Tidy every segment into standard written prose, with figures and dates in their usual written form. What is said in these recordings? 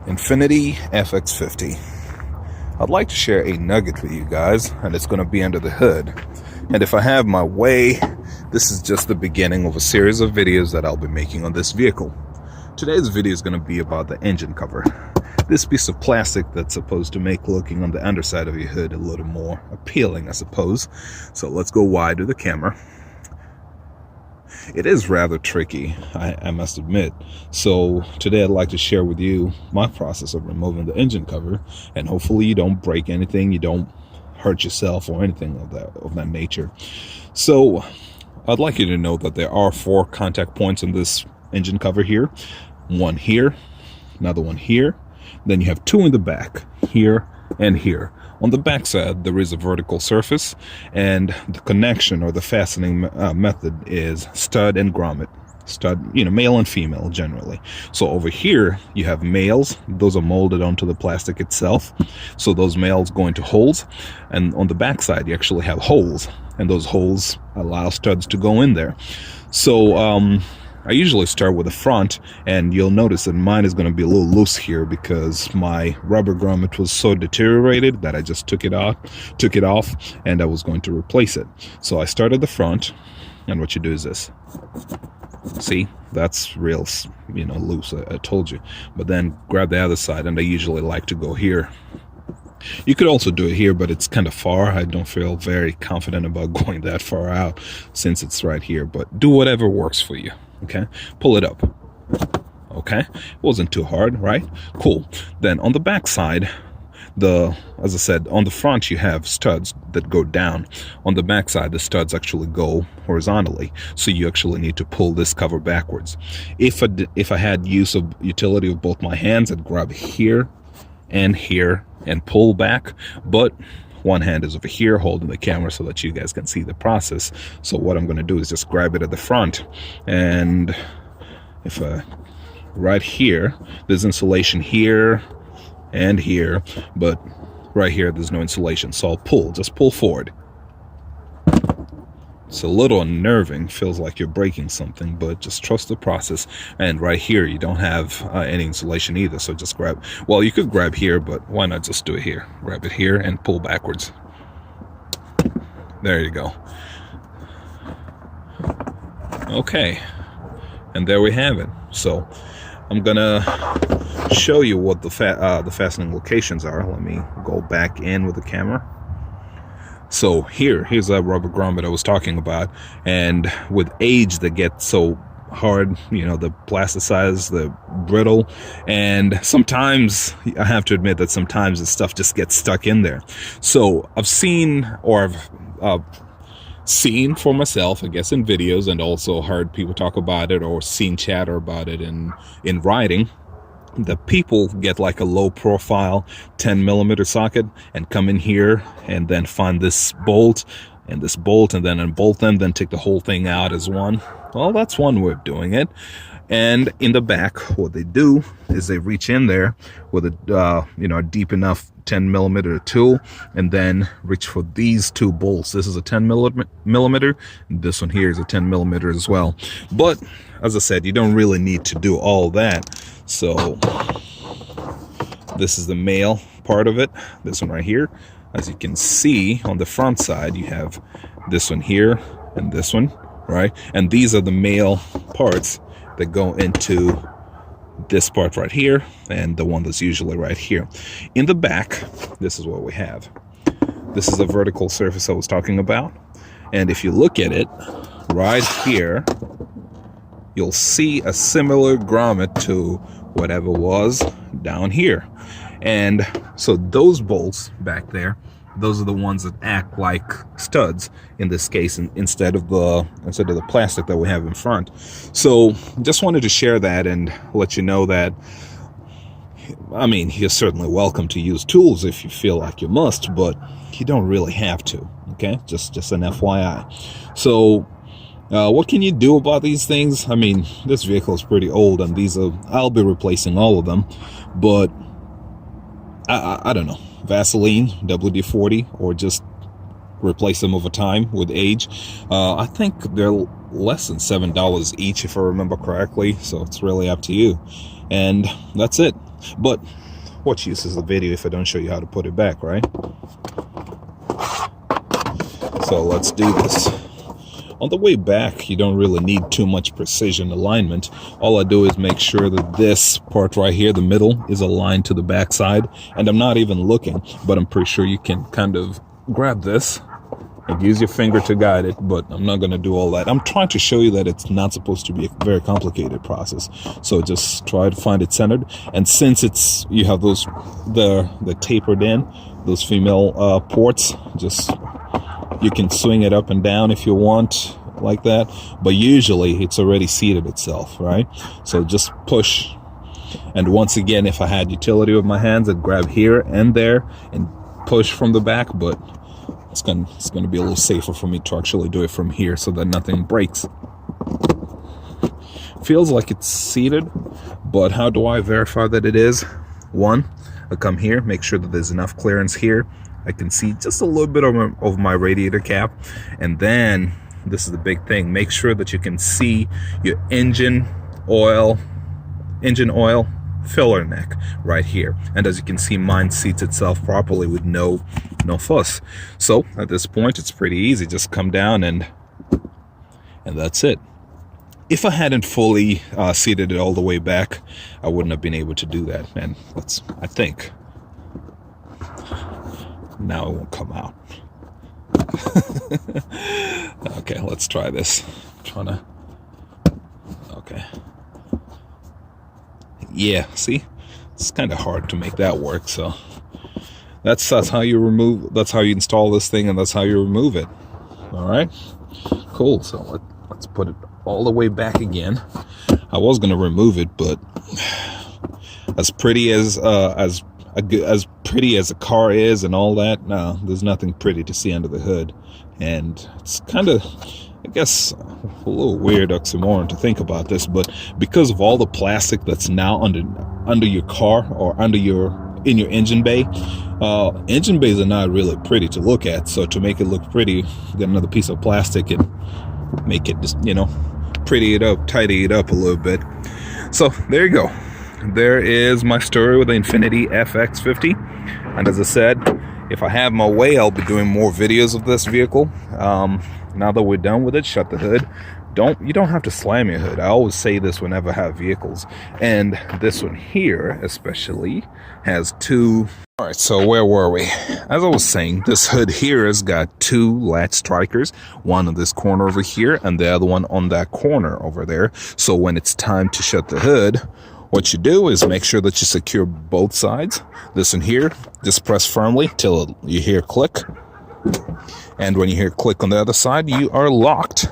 Infiniti FX50. I'd like to share a nugget with you guys, and it's going to be under the hood. And if I have my way, this is just the beginning of a series of videos that I'll be making on this vehicle. Today's video is going to be about the engine cover. This piece of plastic that's supposed to make looking on the underside of your hood a little more appealing, I suppose. So let's go wide with the camera. It is rather tricky, I must admit. So today I'd like to share with you my process of removing the engine cover, and hopefully you don't break anything, you don't hurt yourself or anything of that nature. So I'd like you to know that there are 4 contact points on this engine cover here. One here, another one here, then you have 2 in the back, here and here. On the back side, there is a vertical surface, and the connection or the fastening method is stud and grommet. Stud, male and female generally. So over here, you have males. Those are molded onto the plastic itself. So those males go into holes, and on the back side, you actually have holes, and those holes allow studs to go in there. So I usually start with the front, and you'll notice that mine is going to be a little loose here because my rubber grommet was so deteriorated that I just took it off, and I was going to replace it. So I started the front, and what you do is this. See, that's real, loose, I told you. But then grab the other side, and I usually like to go here. You could also do it here, but it's kind of far. I don't feel very confident about going that far out since it's right here, but do whatever works for you. Okay, pull it up. Okay, it wasn't too hard, right? Cool. Then on the back side, as I said, on the front you have studs that go down. On the back side, the studs actually go horizontally, so you actually need to pull this cover backwards. If I had use of utility of both my hands, I'd grab here and pull back, but one hand is over here holding the camera so that you guys can see the process. So what I'm going to do is just grab it at the front, and if right here, there's insulation here and here, but right here there's no insulation, so I'll just pull forward. It's a little unnerving, feels like you're breaking something, but just trust the process. And right here you don't have any insulation either, so just grab, well, you could grab here, but why not just do it here? Grab it here and pull backwards. There you go. Okay, and there we have it. So I'm gonna show you what the fastening locations are. Let me go back in with the camera. So here's that rubber grommet I was talking about, and with age they get so hard, the plasticized, the brittle, and sometimes I have to admit that sometimes the stuff just gets stuck in there. So I've seen for myself, I guess, in videos, and also heard people talk about it or seen chatter about it in writing. The people get like a low profile 10mm socket and come in here and then find this bolt and then unbolt them, then take the whole thing out as one. Well, that's one way of doing it. And in the back, what they do is they reach in there with a deep enough 10mm tool, and then reach for these 2 bolts. This is a 10mm, and this one here is a 10mm as well. But as I said, you don't really need to do all that. So this is the male part of it, this one right here. As you can see on the front side, you have this one here and this one, right? And these are the male parts that go into this part right here, and the one that's usually right here. In the back, this is what we have. This is the vertical surface I was talking about, and if you look at it right here, you'll see a similar grommet to whatever was down here. And so those bolts back there, those are the ones that act like studs in this case, instead of the plastic that we have in front. So just wanted to share that and let you know that, I mean, you're certainly welcome to use tools if you feel like you must, but you don't really have to. Okay, just an FYI. So what can you do about these things? I mean, this vehicle is pretty old, and I'll be replacing all of them, but I don't know, Vaseline, WD-40, or just replace them over time with age. I think they're less than $7 each, if I remember correctly, so it's really up to you. And that's it. But what use is the video if I don't show you how to put it back, right? So let's do this. On the way back, you don't really need too much precision alignment. All I do is make sure that this part right here, the middle, is aligned to the back side. And I'm not even looking, but I'm pretty sure you can kind of grab this and use your finger to guide it, but I'm not going to do all that. I'm trying to show you that it's not supposed to be a very complicated process. So just try to find it centered. And since you have those, the tapered in, those female ports, just... you can swing it up and down if you want, like that, but usually it's already seated itself, right? So just push. And once again, if I had utility with my hands, I'd grab here and there and push from the back, but it's gonna be a little safer for me to actually do it from here so that nothing breaks. Feels like it's seated, but how do I verify that it is? One, I come here, make sure that there's enough clearance here. I can see just a little bit of my radiator cap. And then, this is the big thing, make sure that you can see your engine oil filler neck right here. And as you can see, mine seats itself properly with no fuss. So at this point, it's pretty easy. Just come down and that's it. If I hadn't fully seated it all the way back, I wouldn't have been able to do that. And I think. Now it won't come out. Okay, let's try this. Okay. Yeah, see? It's kind of hard to make that work, so that's how you install this thing, and that's how you remove it. All right? Cool. So let's put it all the way back again. I was going to remove it, but as pretty as pretty as a car is and all that, no, there's nothing pretty to see under the hood. And it's kind of, I guess, a little weird oxymoron to think about this, but because of all the plastic that's now under your car or in your engine bay, engine bays are not really pretty to look at. So to make it look pretty, get another piece of plastic and make it just, pretty it up, tidy it up a little bit. So there you go. There is my story with the Infiniti FX50. And as I said, if I have my way, I'll be doing more videos of this vehicle. Now that we're done with it, shut the hood. You don't have to slam your hood. I always say this whenever I have vehicles. And this one here especially has two. All right, so where were we? As I was saying, this hood here has got two latch strikers, one on this corner over here and the other one on that corner over there. So when it's time to shut the hood, what you do is make sure that you secure both sides. This one here, just press firmly till you hear click. And when you hear click on the other side, you are locked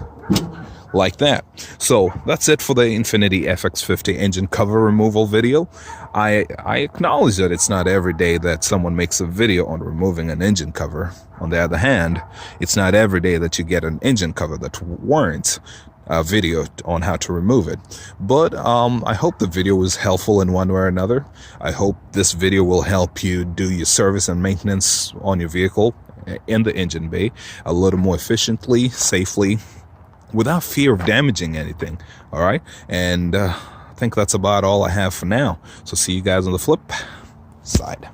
like that. So that's it for the Infiniti FX50 engine cover removal video. I acknowledge that it's not every day that someone makes a video on removing an engine cover. On the other hand, it's not every day that you get an engine cover that warrants a video on how to remove it. But I hope the video was helpful in one way or another. I hope this video will help you do your service and maintenance on your vehicle in the engine bay a little more efficiently, safely, without fear of damaging anything. All right, and I think that's about all I have for now. So see you guys on the flip side.